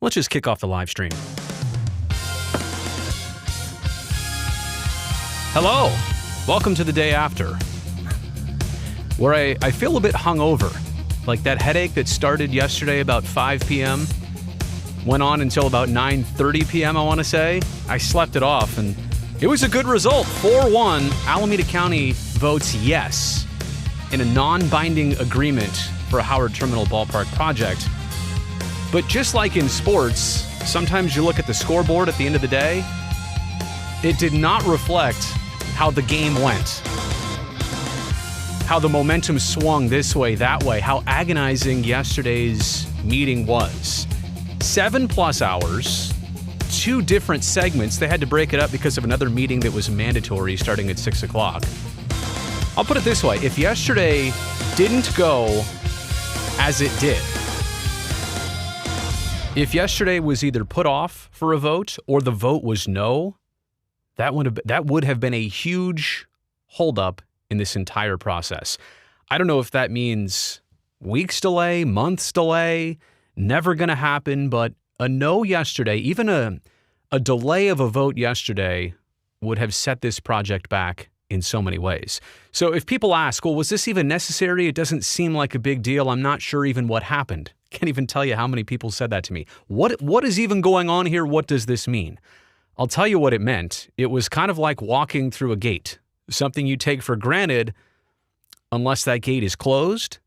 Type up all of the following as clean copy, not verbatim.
Let's just kick off the live stream. Hello. Welcome to the day after, where I feel a bit hungover. Like that headache that started yesterday about 5 p.m., went on until about 9:30 p.m., I want to say. I slept it off, and it was a good result. 4-1, Alameda County votes yes in a non-binding agreement for a Howard Terminal Ballpark project. But just like in sports, sometimes you look at the scoreboard at the end of the day, it did not reflect how the game went, how the momentum swung this way, that way, how agonizing yesterday's meeting was. 7+ hours, 2 different segments. They had to break it up because of another meeting that was mandatory starting at 6 o'clock. I'll put it this way. If yesterday didn't go as it did, if yesterday was either put off for a vote or the vote was no, that would have been a huge holdup in this entire process. I don't know if that means weeks delay, months delay, never going to happen, but a no yesterday, even a delay of a vote yesterday would have set this project back in so many ways. So if people ask, well, was this even necessary? It doesn't seem like a big deal. I'm not sure even what happened. Can't even tell you how many people said that to me. What is even going on here? What does this mean? I'll tell you what it meant. It was kind of like walking through a gate, something you take for granted unless that gate is closed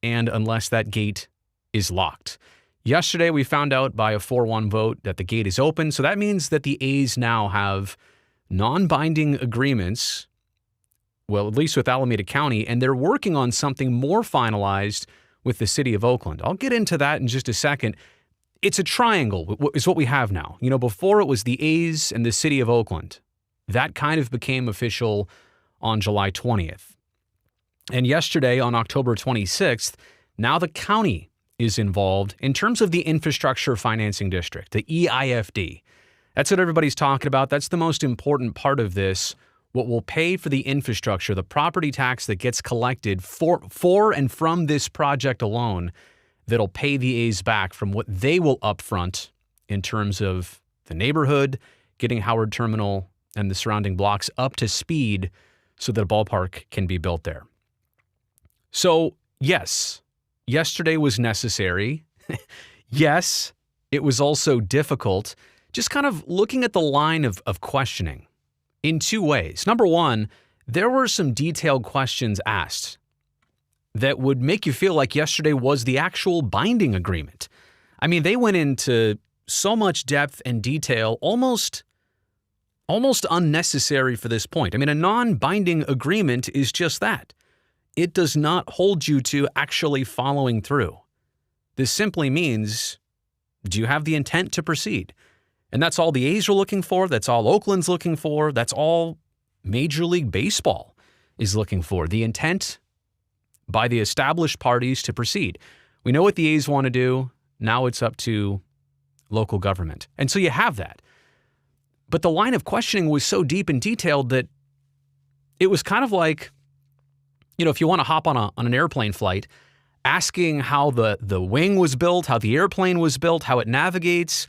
and unless that gate is locked. Yesterday, we found out by a 4-1 vote that the gate is open, so that means that the A's now have non-binding agreements, well, at least with Alameda County, and they're working on something more finalized with the City of Oakland. I'll get into that in just a second. It's a triangle is what we have now. You know, before it was the A's and the City of Oakland. That kind of became official on July 20th. And yesterday, on October 26th, now the county is involved in terms of the Infrastructure Financing District, the EIFD. That's what everybody's talking about. That's the most important part of this. What will pay for the infrastructure, the property tax that gets collected for and from this project alone, that'll pay the A's back from what they will upfront in terms of the neighborhood, getting Howard Terminal and the surrounding blocks up to speed so that a ballpark can be built there. So, yes, yesterday was necessary. Yes, it was also difficult. Just kind of looking at the line of questioning in 2 ways. Number one, there were some detailed questions asked that would make you feel like yesterday was the actual binding agreement. I mean, they went into so much depth and detail, almost unnecessary for this point. I mean, a non-binding agreement is just that. It does not hold you to actually following through. This simply means, do you have the intent to proceed? And that's all the A's are looking for. That's all Oakland's looking for. That's all Major League Baseball is looking for. The intent by the established parties to proceed. We know what the A's want to do. Now it's up to local government. And so you have that. But the line of questioning was so deep and detailed that it was kind of like, you know, if you want to hop on an airplane flight, asking how the wing was built, how the airplane was built, how it navigates,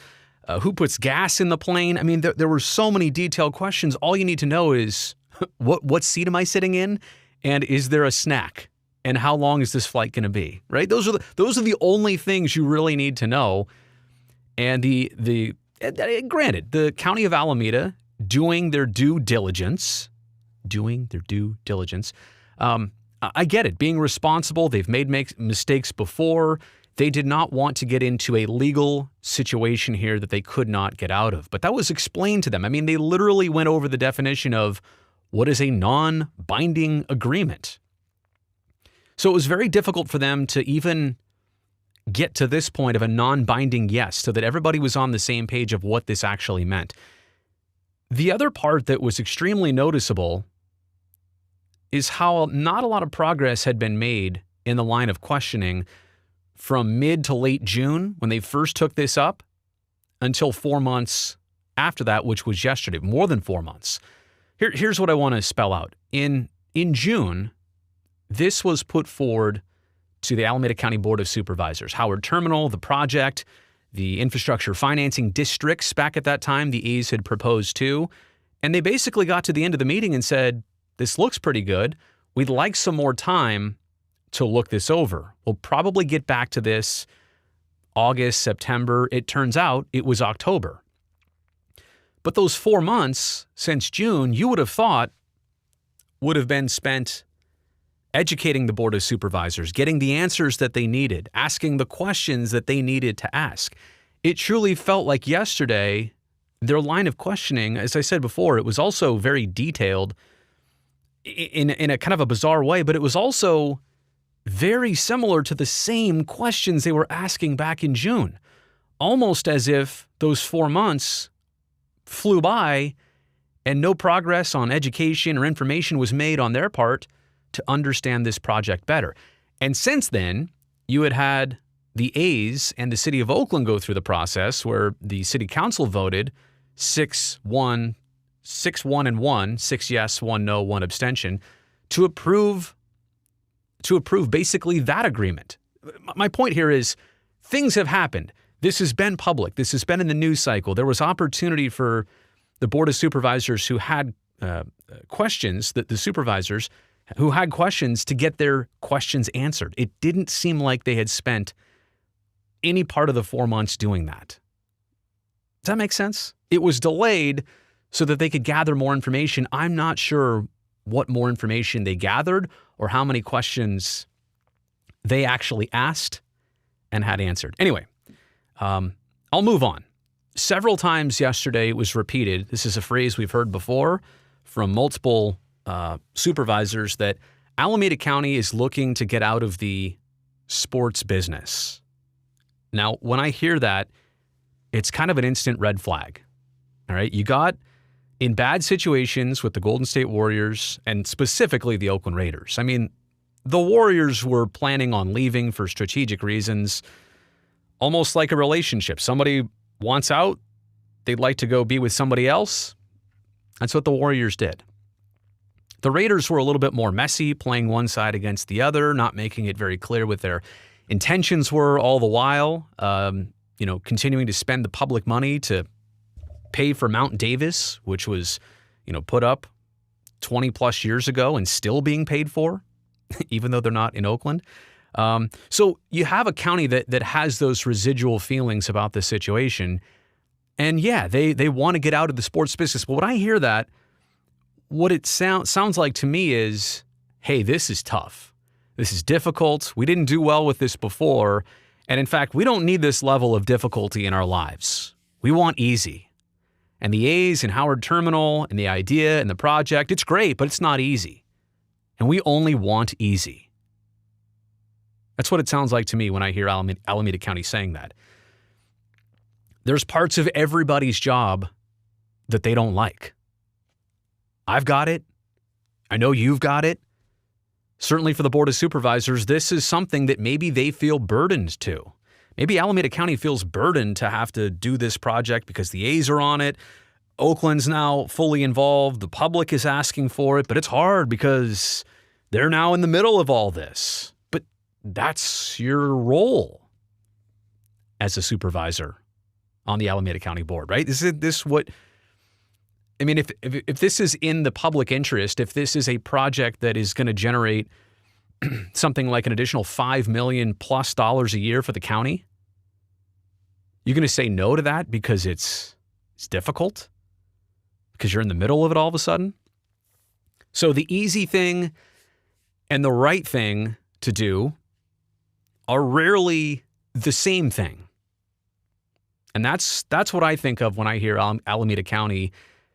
who puts gas in the plane. I mean, there were so many detailed questions. All you need to know is what seat am I sitting in, and is there a snack, and how long is this flight going to be? Right? Those are the only things you really need to know. And granted, the County of Alameda doing their due diligence. I get it. Being responsible, they've made mistakes before. They did not want to get into a legal situation here that they could not get out of. But that was explained to them. I mean, they literally went over the definition of what is a non-binding agreement. So it was very difficult for them to even get to this point of a non-binding yes, so that everybody was on the same page of what this actually meant. The other part that was extremely noticeable is how not a lot of progress had been made in the line of questioning from mid to late June, when they first took this up, until 4 months after that, which was yesterday, more than 4 months. Here's what I want to spell out. In June, this was put forward to the Alameda County Board of Supervisors. Howard Terminal, the project, the infrastructure financing districts back at that time, the A's had proposed to. And they basically got to the end of the meeting and said, this looks pretty good. We'd like some more time to look this over. We'll probably get back to this August, September. It turns out it was October. But those 4 months since June, you would have thought would have been spent educating the Board of Supervisors, getting the answers that they needed, asking the questions that they needed to ask. It truly felt like yesterday, their line of questioning, as I said before, it was also very detailed in a kind of a bizarre way, but it was also very similar to the same questions they were asking back in June, almost as if those 4 months flew by and no progress on education or information was made on their part to understand this project better. And since then, you had the A's and the City of Oakland go through the process where the City Council voted 6-1 and 1, 6 yes, 1 no, 1 abstention, to approve basically that agreement. My point here is things have happened. This has been public. This has been in the news cycle. There was opportunity for the Board of Supervisors who had questions, the supervisors who had questions, to get their questions answered. It didn't seem like they had spent any part of the 4 months doing that. Does that make sense? It was delayed so that they could gather more information. I'm not sure what more information they gathered or how many questions they actually asked and had answered. Anyway, I'll move on. Several times yesterday it was repeated. This is a phrase we've heard before from multiple supervisors, that Alameda County is looking to get out of the sports business. Now, when I hear that, it's kind of an instant red flag. All right. You got in bad situations with the Golden State Warriors and specifically the Oakland Raiders. I mean, the Warriors were planning on leaving for strategic reasons, almost like a relationship. Somebody wants out. They'd like to go be with somebody else. That's what the Warriors did. The Raiders were a little bit more messy, playing one side against the other, not making it very clear what their intentions were all the while, continuing to spend the public money to pay for Mount Davis, which was, put up 20 plus years ago and still being paid for, even though they're not in Oakland. So you have a county that has those residual feelings about the situation. And yeah, they want to get out of the sports business. But when I hear that, what it sounds like to me is, hey, this is tough. This is difficult. We didn't do well with this before. And in fact, we don't need this level of difficulty in our lives. We want easy. And the A's and Howard Terminal and the idea and the project, it's great, but it's not easy. And we only want easy. That's what it sounds like to me when I hear Alameda County saying that. There's parts of everybody's job that they don't like. I've got it. I know you've got it. Certainly for the Board of Supervisors, this is something that maybe they feel burdened to. Maybe Alameda County feels burdened to have to do this project because the A's are on it. Oakland's now fully involved. The public is asking for it, but it's hard because they're now in the middle of all this. But that's your role as a supervisor on the Alameda County Board, right? Is this what... I mean, if this is in the public interest, if this is a project that is going to generate something like an additional $5 million plus a year for the county, you're going to say no to that because it's difficult? Because you're in the middle of it all of a sudden? So the easy thing and the right thing to do are rarely the same thing. And that's what I think of when I hear Alameda County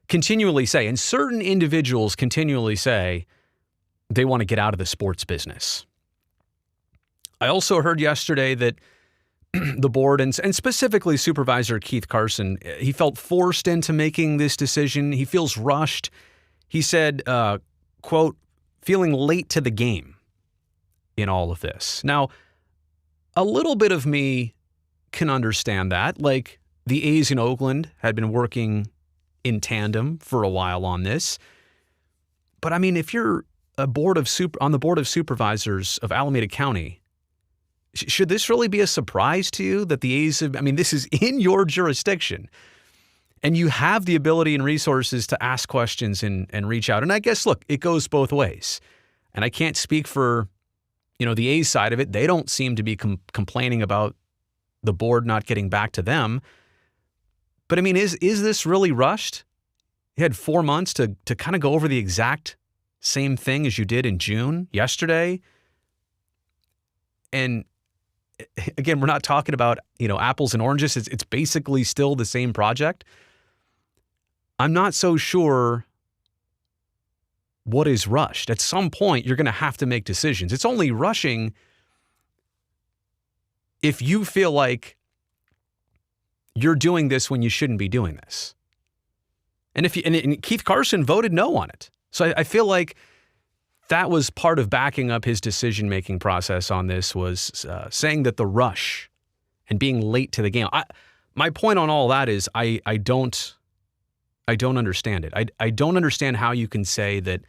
continually say, and certain individuals continually say, they want to get out of the sports business. I also heard yesterday that the board, and specifically Supervisor Keith Carson, he felt forced into making this decision. He feels rushed. He said, quote, feeling late to the game in all of this. Now, a little bit of me can understand that. Like, the A's in Oakland had been working in tandem for a while on this. But I mean, if you're on the Board of Supervisors of Alameda County, Should this really be a surprise to you that the A's have, I mean, this is in your jurisdiction and you have the ability and resources to ask questions and reach out. And I guess, look, it goes both ways. And I can't speak for, the A's side of it. They don't seem to be complaining about the board not getting back to them. But I mean, is this really rushed? You had 4 months to kind of go over the exact same thing as you did in June, yesterday. And again, we're not talking about, apples and oranges. It's basically still the same project. I'm not so sure what is rushed. At some point, you're going to have to make decisions. It's only rushing if you feel like you're doing this when you shouldn't be doing this. And and Keith Carson voted no on it. So I feel like that was part of backing up his decision-making process on this, was saying that the rush and being late to the game. My point on all that is I don't understand it. I don't understand how you can say that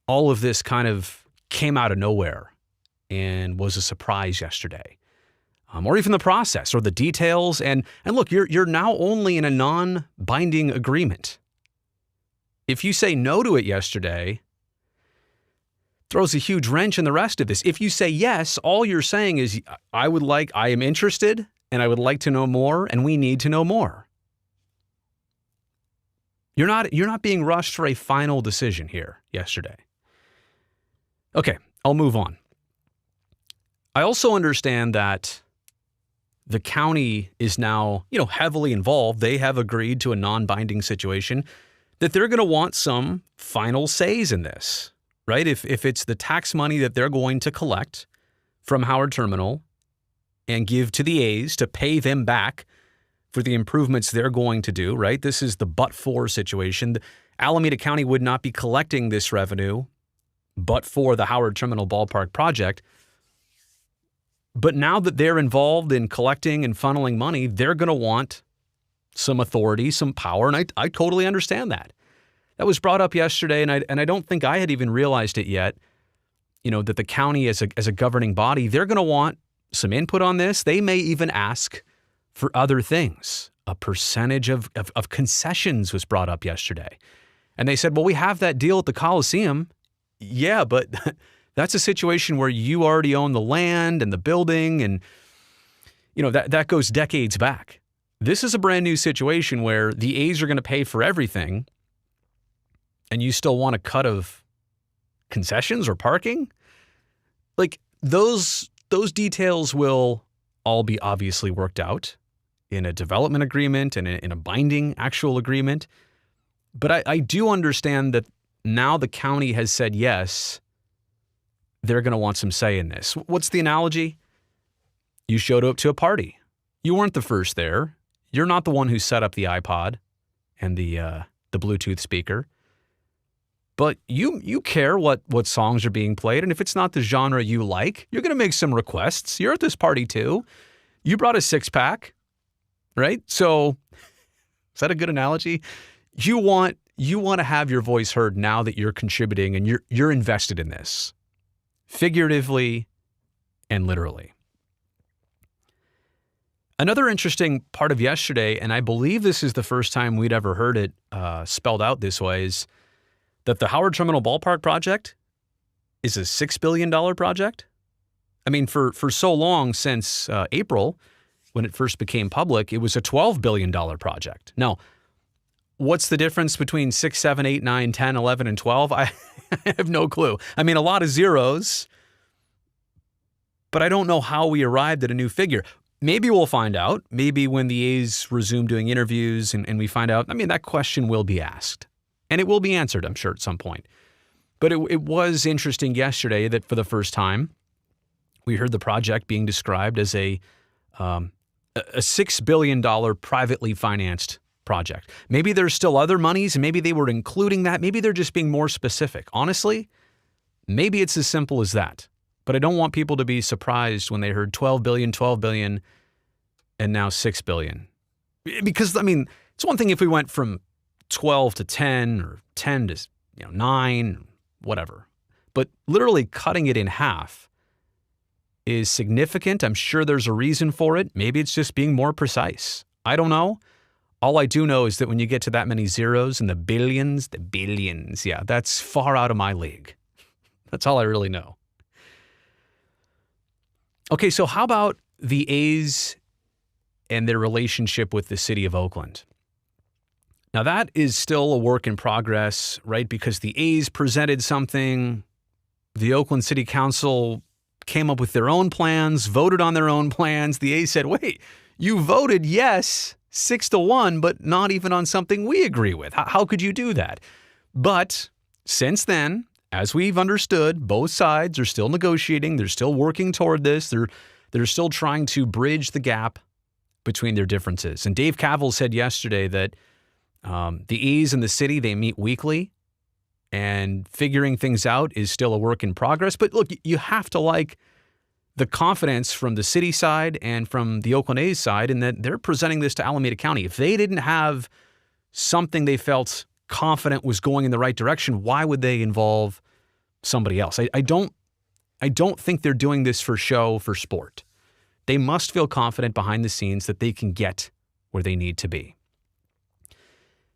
all of this kind of came out of nowhere and was a surprise yesterday. Or even the process or the details. And look, you're now only in a non-binding agreement. If you say no to it yesterday, throws a huge wrench in the rest of this. If you say yes, all you're saying is, I am interested and I would like to know more and we need to know more. You're not being rushed for a final decision here yesterday. Okay, I'll move on. I also understand that the county is now, heavily involved. They have agreed to a non-binding situation, that they're going to want some final says in this, right? If it's the tax money that they're going to collect from Howard Terminal and give to the A's to pay them back for the improvements they're going to do, right? This is the but-for situation. Alameda County would not be collecting this revenue but for the Howard Terminal Ballpark project. But now that they're involved in collecting and funneling money, they're going to want some authority, some power, and I totally understand that. That was brought up yesterday, and I don't think I had even realized it yet, that the county as a governing body, they're going to want some input on this. They may even ask for other things. A percentage of concessions was brought up yesterday. And they said, well, we have that deal at the Coliseum. Yeah, but that's a situation where you already own the land and the building, and that goes decades back. This is a brand new situation where the A's are going to pay for everything, and you still want a cut of concessions or parking? Like, those details will all be obviously worked out in a development agreement and in a binding actual agreement. But I do understand that now the county has said yes, they're going to want some say in this. What's the analogy? You showed up to a party. You weren't the first there. You're not the one who set up the iPod and the Bluetooth speaker. But you care what songs are being played, and if it's not the genre you like, you're going to make some requests. You're at this party too. You brought a six-pack, right? So is that a good analogy? You want to have your voice heard now that you're contributing and you're invested in this, figuratively and literally. Another interesting part of yesterday, and I believe this is the first time we'd ever heard it spelled out this way, is that the Howard Terminal Ballpark project is a $6 billion project. I mean, for so long, since April, when it first became public, it was a $12 billion project. Now, what's the difference between 6, 7, 8, 9, 10, 11, and 12? I have no clue. I mean, a lot of zeros, but I don't know how we arrived at a new figure. Maybe we'll find out. Maybe when the A's resume doing interviews and we find out, I mean, that question will be asked. And it will be answered, I'm sure, at some point. But it was interesting yesterday that for the first time, we heard the project being described as a $6 billion privately financed project. Maybe there's still other monies, and maybe they were including that. Maybe they're just being more specific. Honestly, maybe it's as simple as that. But I don't want people to be surprised when they heard $12 billion, and now $6 billion. Because, I mean, it's one thing if we went from 12 to 10 or 10 to 9, whatever. But literally cutting it in half is significant. I'm sure there's a reason for it. Maybe it's just being more precise. I don't know. All I do know is that when you get to that many zeros and the billions, yeah, that's far out of my league. That's all I really know. Okay, so how about the A's and their relationship with the City of Oakland? Now, that is still a work in progress, right? Because the A's presented something, the Oakland City Council came up with their own plans, voted on their own plans. The A's said, wait, you voted yes 6-1, but not even on something we agree with. How could you do that? But since then, as we've understood, both sides are still negotiating. They're still working toward this. They're still trying to bridge the gap between their differences. And Dave Cavil said yesterday that the A's and the city, they meet weekly, and figuring things out is still a work in progress. But look, you have to like the confidence from the city side and from the Oakland A's side in that they're presenting this to Alameda County. If they didn't have something they felt confident was going in the right direction, why would they involve somebody else? I don't think they're doing this for show, for sport. They must feel confident behind the scenes that they can get where they need to be.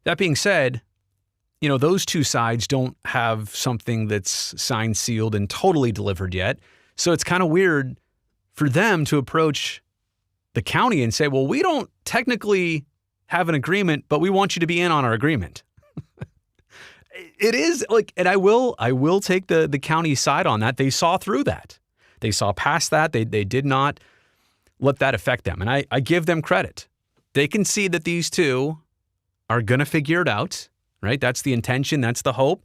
That being said, those two sides don't have something that's signed, sealed, and totally delivered yet. So it's kind of weird for them to approach the county and say, well, we don't technically have an agreement, but we want you to be in on our agreement. It is like, and I will take the county side on that. They saw through that. They saw past that. They did not let that affect them. And I give them credit. They can see that these two are going to figure it out, right? That's the intention. That's the hope.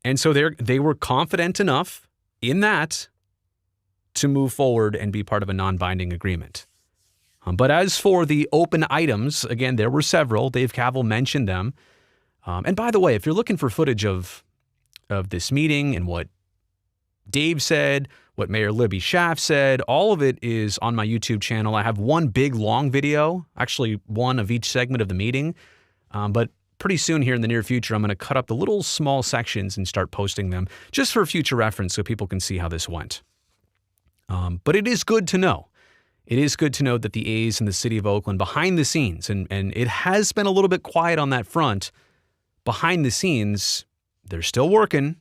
And so they were confident enough in that to move forward and be part of a non-binding agreement. But as for the open items, again, there were several. Dave Cavil mentioned them. And by the way, if you're looking for footage of this meeting and what Dave said, what Mayor Libby Schaaf said, all of it is on my YouTube channel. I have one big long video, actually one of each segment of the meeting. But pretty soon here in the near future, I'm going to cut up the little small sections and start posting them just for future reference so people can see how this went. But it is good to know. It is good to know that the A's and the City of Oakland behind the scenes, and it has been a little bit quiet on that front, behind the scenes, they're still working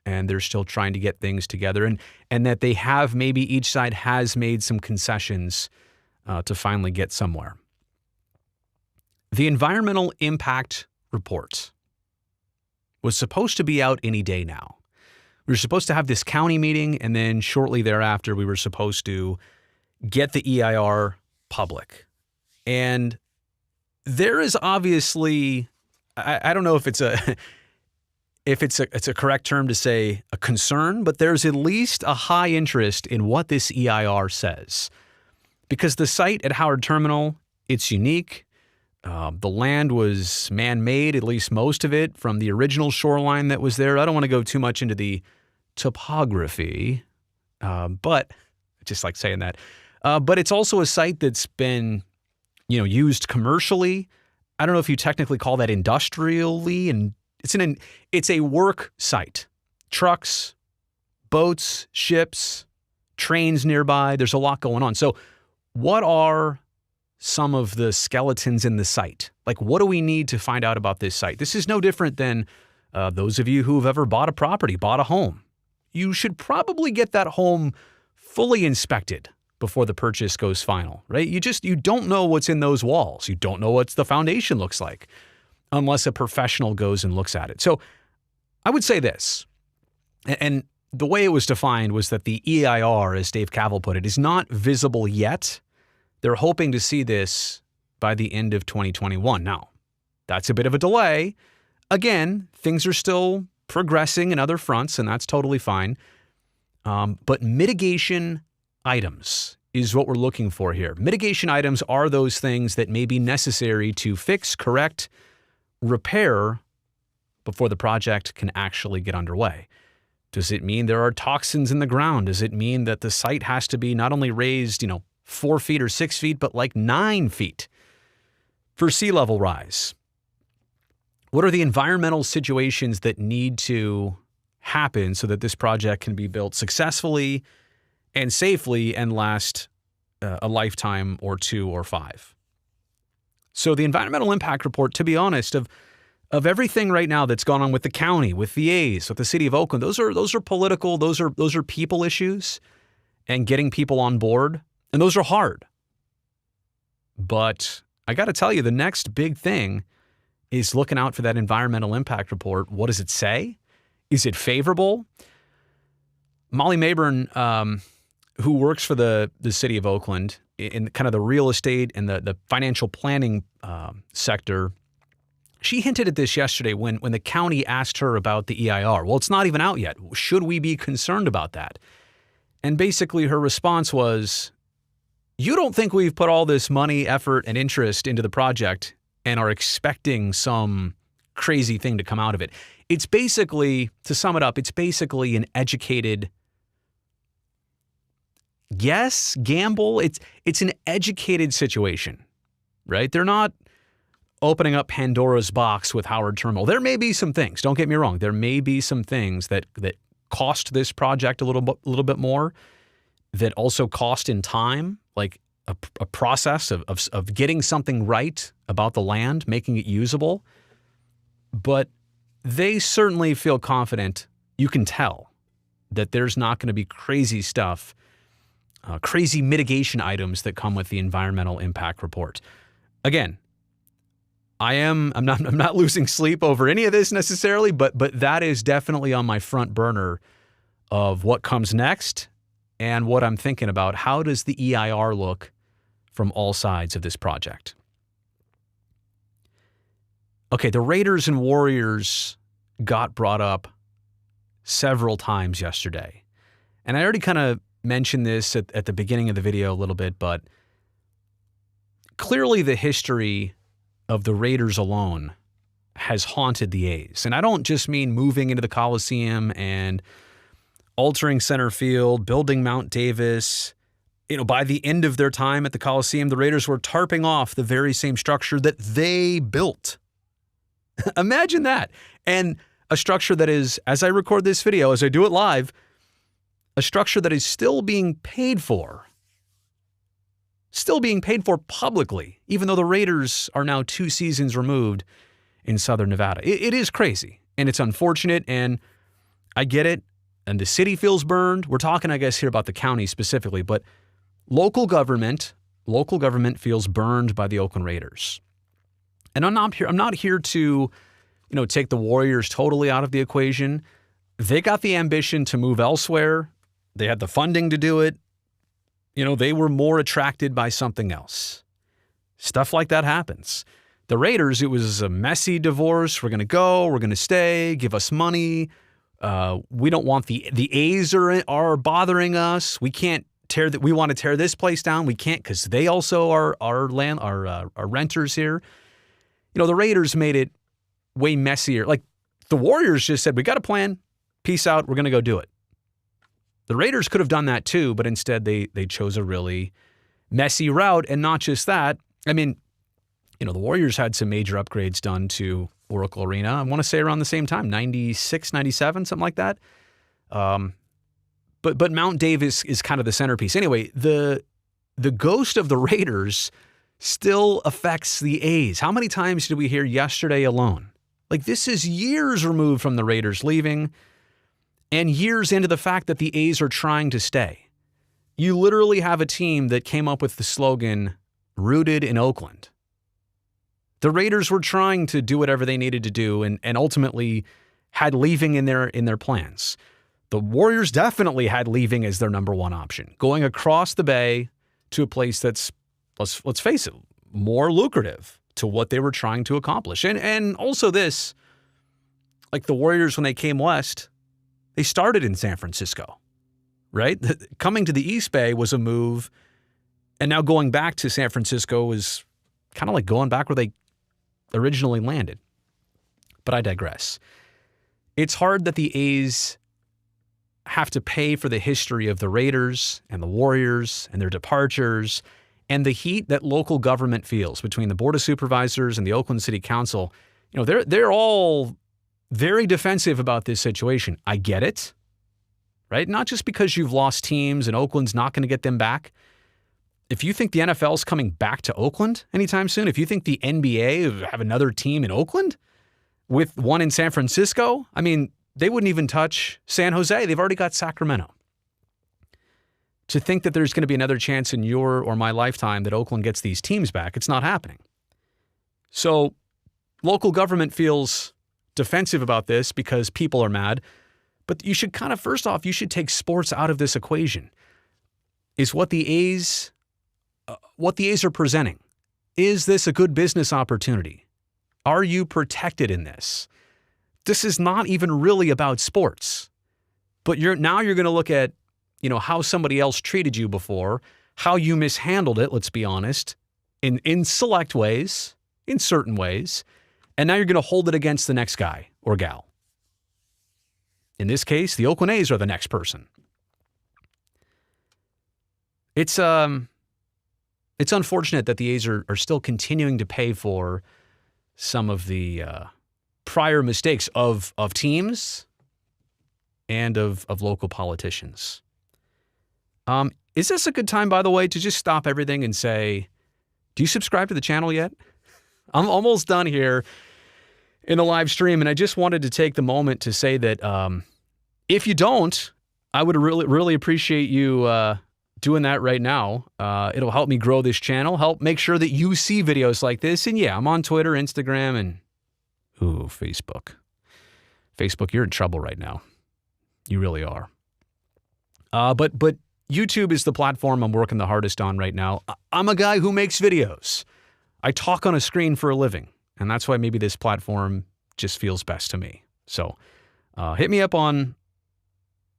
and they're still trying to get things together, and that they have, maybe each side has made some concessions to finally get somewhere. The environmental impact report was supposed to be out any day now. We were supposed to have this county meeting, and then shortly thereafter, we were supposed to get the EIR public. And there is obviously, I don't know if it's a correct term to say a concern, but there's at least a high interest in what this EIR says. Because the site at Howard Terminal, it's unique. The land was man-made, at least most of it, from the original shoreline that was there. I don't want to go too much into the topography, but I just like saying that. But it's also a site that's been, used commercially. I don't know if you technically call that industrially, and it's a work site. Trucks, boats, ships, trains nearby. There's a lot going on. So what are some of the skeletons in the site? Like, what do we need to find out about this site? This is no different than those of you who've ever bought a property, bought a home. You should probably get that home fully inspected before the purchase goes final, right? You don't know what's in those walls. You don't know what the foundation looks like unless a professional goes and looks at it. So I would say this, and the way it was defined was that the EIR, as Dave Cavil put it, is not visible yet. They're hoping to see this by the end of 2021. Now, that's a bit of a delay. Again, things are still progressing in other fronts, and that's totally fine. But mitigation items is what we're looking for here. Mitigation items are those things that may be necessary to fix, correct, repair before the project can actually get underway. Does it mean there are toxins in the ground? Does it mean that the site has to be not only raised, 4 feet or 6 feet, but like 9 feet for sea level rise? What are the environmental situations that need to happen so that this project can be built successfully and safely and last a lifetime or 2 or 5. So the environmental impact report, to be honest, of everything right now that's gone on with the county, with the A's, with the City of Oakland, those are political, those are people issues, and getting people on board, and those are hard. But I got to tell you, the next big thing is looking out for that environmental impact report. What does it say? Is it favorable? Molly Mayburn, who works for the City of Oakland in kind of the real estate and the financial planning sector, she hinted at this yesterday when the county asked her about the EIR. Well, it's not even out yet. Should we be concerned about that? And basically her response was, you don't think we've put all this money, effort, and interest into the project and are expecting some crazy thing to come out of it. It's basically, to sum it up, it's basically an educated gamble. It's an educated situation, right? They're not opening up Pandora's box with Howard Terminal. There may be some things, don't get me wrong. There may be some things that cost this project a little bit more, that also cost in time, like a process of getting something right about the land, making it usable. But they certainly feel confident. You can tell that there's not going to be crazy stuff, crazy mitigation items that come with the environmental impact report. Again, I'm not losing sleep over any of this necessarily, but that is definitely on my front burner of what comes next and what I'm thinking about. How does the EIR look from all sides of this project? Okay, the Raiders and Warriors got brought up several times yesterday. And I already kind of mentioned this at the beginning of the video a little bit, but clearly the history of the Raiders alone has haunted the A's. And I don't just mean moving into the Coliseum and altering center field, building Mount Davis. By the end of their time at the Coliseum, the Raiders were tarping off the very same structure that they built. Imagine that. And a structure that is, as I record this video, as I do it live, a structure that is still being paid for publicly, even though the Raiders are now 2 seasons removed in Southern Nevada. It is crazy, and it's unfortunate, and I get it, and the city feels burned. We're talking, I guess, here about the county specifically, but local government feels burned by the Oakland Raiders. And I'm not here to, take the Warriors totally out of the equation. They got the ambition to move elsewhere. They had the funding to do it. They were more attracted by something else. Stuff like that happens. The Raiders, it was a messy divorce. We're going to go. We're going to stay. Give us money. We don't want the A's are bothering us. We can't tear that. We want to tear this place down. We can't because they also are our renters here. The Raiders made it way messier. Like the Warriors just said, we got a plan. Peace out. We're going to go do it. The Raiders could have done that too, but instead they chose a really messy route. And not just that. I mean, the Warriors had some major upgrades done to Oracle Arena. I want to say around the same time, 96, 97, something like that. But Mount Davis is kind of the centerpiece. Anyway, the ghost of the Raiders still affects the A's. How many times did we hear yesterday alone? Like, this is years removed from the Raiders leaving and years into the fact that the A's are trying to stay. You literally have a team that came up with the slogan, rooted in Oakland. The Raiders were trying to do whatever they needed to do and ultimately had leaving in their plans. The Warriors definitely had leaving as their number one option, going across the bay to a place that's, let's face it, more lucrative to what they were trying to accomplish. And also this, like the Warriors, when they came west, they started in San Francisco, right? Coming to the East Bay was a move, and now going back to San Francisco is kind of like going back where they originally landed. But I digress. It's hard that the A's have to pay for the history of the Raiders and the Warriors and their departures and the heat that local government feels between the Board of Supervisors and the Oakland City Council. They're all very defensive about this situation. I get it. right? Not just because you've lost teams and Oakland's not going to get them back. If you think the NFL's coming back to Oakland anytime soon, if you think the NBA have another team in Oakland with one in San Francisco, I mean, they wouldn't even touch San Jose. They've already got Sacramento. To think that there's going to be another chance in your or my lifetime that Oakland gets these teams back, it's not happening. So local government feels defensive about this because people are mad. But you should first off, you should take sports out of this equation. Is what the A's are presenting, is this a good business opportunity? Are you protected in this? This is not even really about sports. But now you're going to look at, how somebody else treated you before, how you mishandled it, let's be honest, in select ways, in certain ways, and now you're going to hold it against the next guy or gal. In this case, the Oakland A's are the next person. It's unfortunate that the A's are still continuing to pay for some of the prior mistakes of teams and of local politicians. Is this a good time, by the way, to just stop everything and say, do you subscribe to the channel yet? I'm almost done here in the live stream, and I just wanted to take the moment to say that if you don't, I would really, really appreciate you doing that right now. It'll help me grow this channel, help make sure that you see videos like this. And yeah, I'm on Twitter, Instagram, and Facebook. Facebook, you're in trouble right now. You really are. But YouTube is the platform I'm working the hardest on right now. I'm a guy who makes videos. I talk on a screen for a living, and that's why maybe this platform just feels best to me. So hit me up on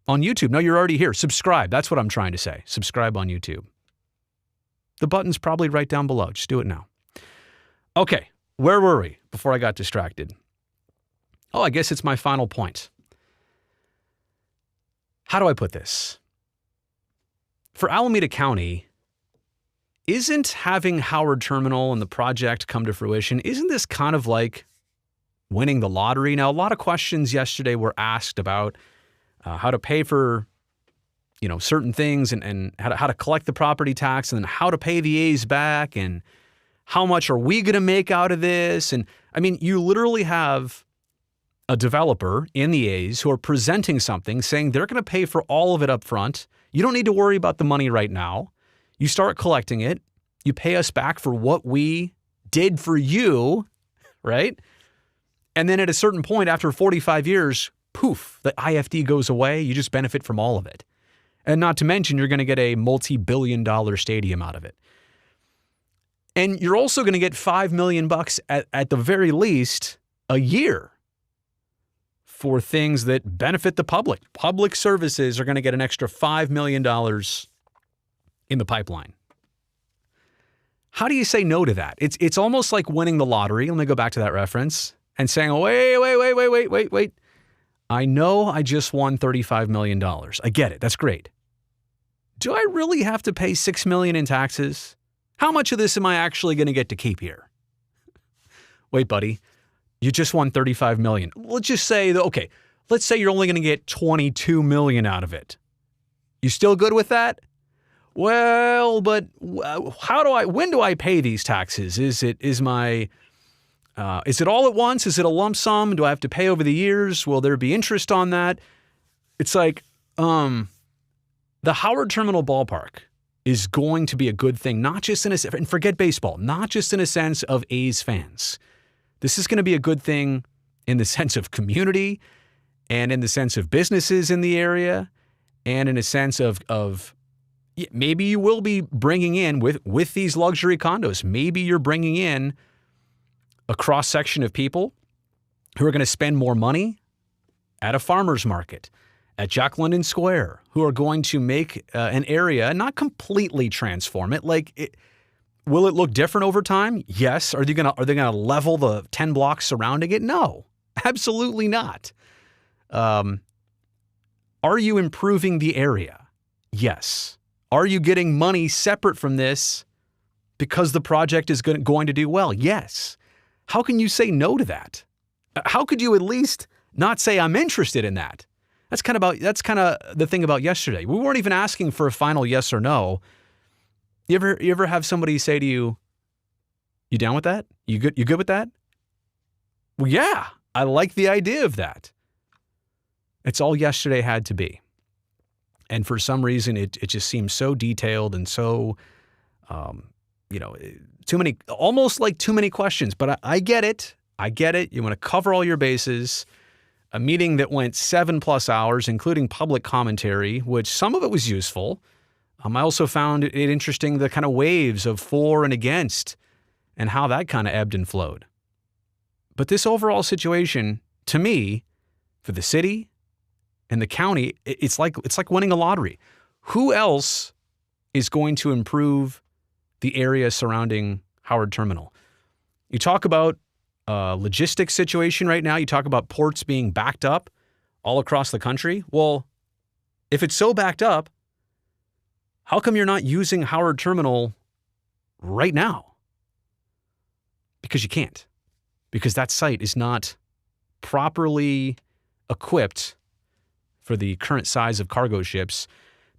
YouTube. No, you're already here. Subscribe. That's what I'm trying to say. Subscribe on YouTube. The button's probably right down below. Just do it now. Okay, where were we before I got distracted? Oh, I guess it's my final point. How do I put this? For Alameda County, isn't having Howard Terminal and the project come to fruition, isn't this kind of like winning the lottery? Now, a lot of questions yesterday were asked about how to pay for, certain things and how to collect the property tax and then how to pay the A's back and how much are we going to make out of this? And I mean, you literally have a developer in the A's who are presenting something saying they're going to pay for all of it up front. You don't need to worry about the money right now. You start collecting it. You pay us back for what we did for you, right? And then at a certain point after 45 years, poof, the IFD goes away. You just benefit from all of it. And not to mention, you're going to get a multi-billion-dollar stadium out of it. And you're also going to get $5 million at the very least a year for things that benefit the public. Public services are going to get an extra $5 million in the pipeline. How do you say no to that? It's almost like winning the lottery. Let me go back to that reference and saying, oh, wait. I know I just won $35 million. I get it. That's great. Do I really have to pay $6 million in taxes? How much of this am I actually going to get to keep here? Wait, buddy, you just won $35 million. Let's just say, okay, let's say you're only going to get $22 million out of it. You still good with that? Well, but when do I pay these taxes? Is it all at once? Is it a lump sum? Do I have to pay over the years? Will there be interest on that? It's like, the Howard Terminal ballpark is going to be a good thing, not just and forget baseball, not just in a sense of A's fans. This is going to be a good thing in the sense of community and in the sense of businesses in the area and in a sense of maybe you will be bringing in with these luxury condos, maybe you're bringing in a cross-section of people who are going to spend more money at a farmer's market, at Jack London Square, who are going to make an area, not completely transform it. Will it look different over time? Yes. Are they going to level the 10 blocks surrounding it? No, absolutely not. Are you improving the area? Yes. Are you getting money separate from this because the project is going to do well? Yes. How can you say no to that? How could you at least not say I'm interested in that? That's kind of the thing about yesterday. We weren't even asking for a final yes or no. You ever have somebody say to you, "You down with that? You good with that?" Well, yeah, I like the idea of that. It's all yesterday had to be. And for some reason, it just seems so detailed and so, too many, almost like too many questions. But I get it. I get it. You want to cover all your bases. A meeting that went 7+ hours, including public commentary, which some of it was useful. I also found it interesting, the kind of waves of for and against and how that kind of ebbed and flowed. But this overall situation, to me, for the city and the county, it's like winning a lottery. Who else is going to improve the area surrounding Howard Terminal? You talk about a logistics situation right now. You talk about ports being backed up all across the country. Well, if it's so backed up, how come you're not using Howard Terminal right now? Because you can't. Because that site is not properly equipped for the current size of cargo ships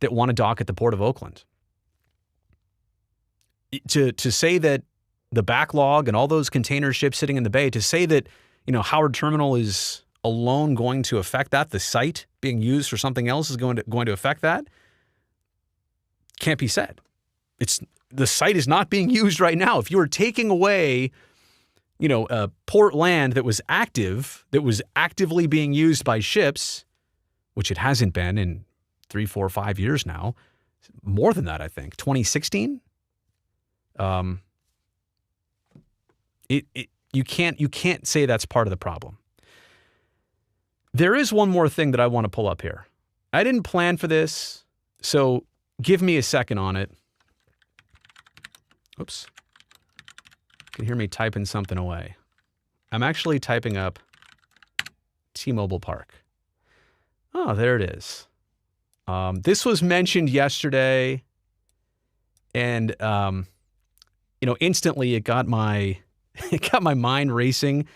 that want to dock at the Port of Oakland. To say that the backlog and all those container ships sitting in the bay, to say that, Howard Terminal is alone going to affect that, the site being used for something else is going to affect that, can't be said. The site is not being used right now. If you were taking away, port land that was actively being used by ships, which it hasn't been in 3, 4, 5 years now, more than that, I think, 2016. You can't say that's part of the problem. There is one more thing that I want to pull up here. I didn't plan for this, so give me a second on it. Oops. You can hear me typing something away. I'm actually typing up T-Mobile Park. Oh, there it is. This was mentioned yesterday, and instantly it got my mind racing,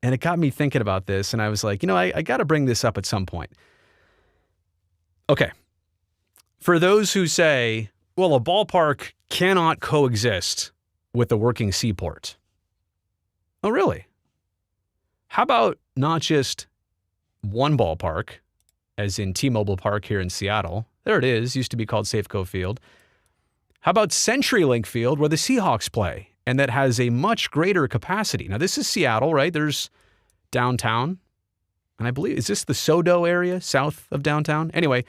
and it got me thinking about this. And I was like, I got to bring this up at some point. Okay. For those who say, well, a ballpark cannot coexist with a working seaport. Oh, really? How about not just one ballpark, as in T-Mobile Park here in Seattle? There it is. Used to be called Safeco Field. How about CenturyLink Field, where the Seahawks play, and that has a much greater capacity? Now, this is Seattle, right? There's downtown, and I believe, is this the SoDo area south of downtown? Anyway,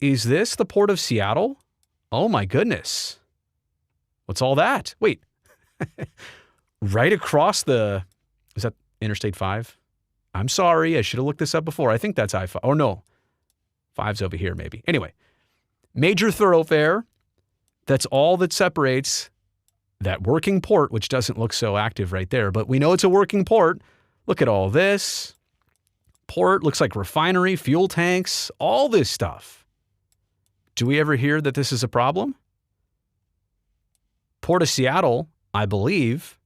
is this the Port of Seattle? Oh, my goodness. What's all that? Wait. Right across is that Interstate 5? I'm sorry. I should have looked this up before. I think that's I-5. Oh, no. 5's over here, maybe. Anyway, major thoroughfare. That's all that separates that working port, which doesn't look so active right there, but we know it's a working port. Look at all this. Port looks like refinery, fuel tanks, all this stuff. Do we ever hear that this is a problem? Port of Seattle, I believe,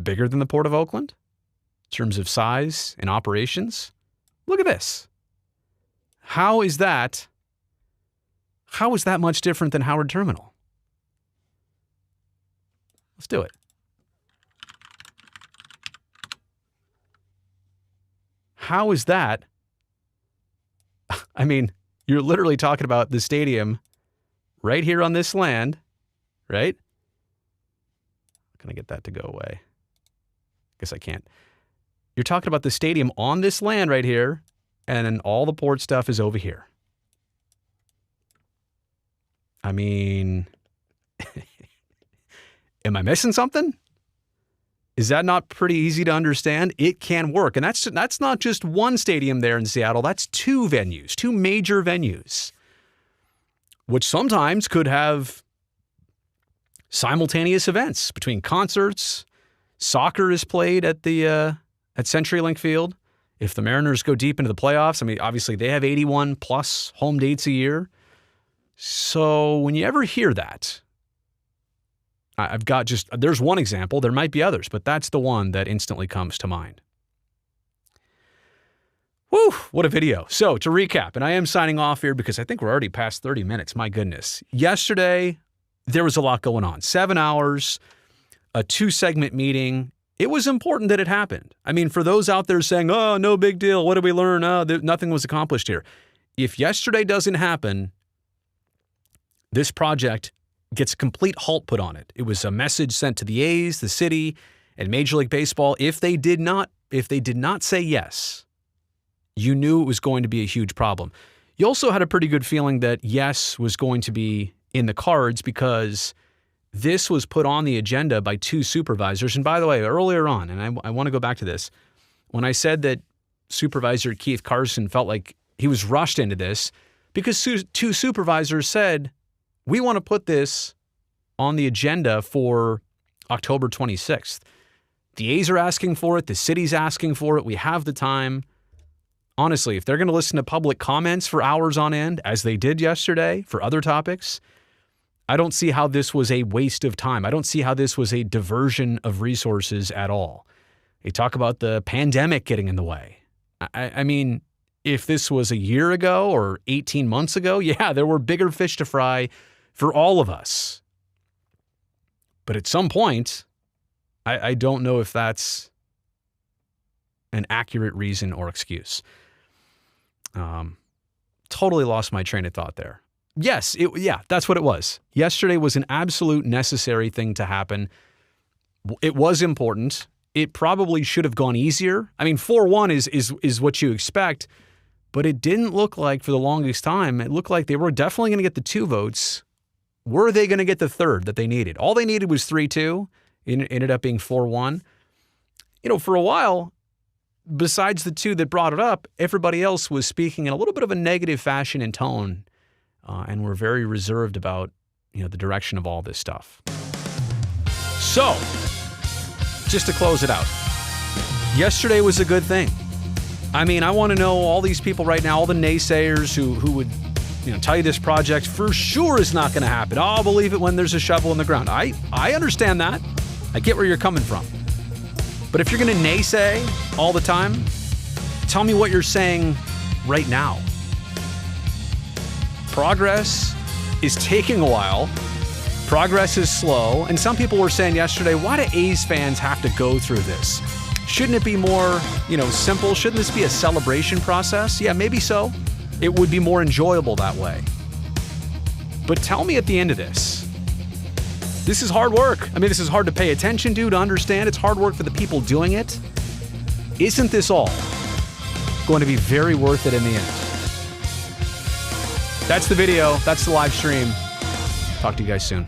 bigger than the Port of Oakland in terms of size and operations. Look at this. How is that much different than Howard Terminal? Let's do it. How is that? I mean, you're literally talking about the stadium right here on this land, right? Can I get that to go away? Guess I can't. You're talking about the stadium on this land right here, and then all the port stuff is over here. I mean, am I missing something? Is that not pretty easy to understand? It can work. And that's not just one stadium there in Seattle. That's two major venues, which sometimes could have simultaneous events between concerts. Soccer is played at CenturyLink Field. If the Mariners go deep into the playoffs, I mean, obviously they have 81 plus home dates a year. So when you ever hear that, there's one example. There might be others, but that's the one that instantly comes to mind. Whew, what a video. So to recap, and I am signing off here because I think we're already past 30 minutes. My goodness. Yesterday, there was a lot going on. 7 hours, a 2-segment meeting. It was important that it happened. I mean, for those out there saying, oh, no big deal. What did we learn? Nothing was accomplished here. If yesterday doesn't happen, this project gets a complete halt put on it. It was a message sent to the A's, the city, and Major League Baseball. If they did not say yes, you knew it was going to be a huge problem. You also had a pretty good feeling that yes was going to be in the cards because this was put on the agenda by 2 supervisors. And by the way, earlier on, and I want to go back to this, when I said that Supervisor Keith Carson felt like he was rushed into this because 2 supervisors said, we want to put this on the agenda for October 26th. The A's are asking for it. The city's asking for it. We have the time. Honestly, if they're going to listen to public comments for hours on end, as they did yesterday for other topics, I don't see how this was a waste of time. I don't see how this was a diversion of resources at all. They talk about the pandemic getting in the way. I mean, if this was a year ago or 18 months ago, yeah, there were bigger fish to fry for all of us. But at some point, I don't know if that's an accurate reason or excuse. Totally lost my train of thought there. Yes, that's what it was. Yesterday was an absolute necessary thing to happen. It was important. It probably should have gone easier. I mean, 4-1 is what you expect, but it didn't look like for the longest time. It looked like they were definitely going to get the 2 votes. Were they going to get the 3rd that they needed? All they needed was 3-2. It ended up being 4-1. You know, for a while, besides the 2 that brought it up, everybody else was speaking in a little bit of a negative fashion and tone, and were very reserved about, the direction of all this stuff. So, just to close it out, yesterday was a good thing. I mean, I want to know all these people right now, all the naysayers who would, tell you this project for sure is not going to happen. I'll believe it when there's a shovel in the ground. I understand that. I get where you're coming from. But if you're going to naysay all the time, tell me what you're saying right now. Progress is taking a while. Progress is slow. And some people were saying yesterday, why do A's fans have to go through this? Shouldn't it be more, simple? Shouldn't this be a celebration process? Yeah, maybe so. It would be more enjoyable that way. But tell me at the end of this is hard work. I mean, this is hard to pay attention to understand. It's hard work for the people doing it. Isn't this all going to be very worth it in the end? That's the video. That's the live stream. Talk to you guys soon.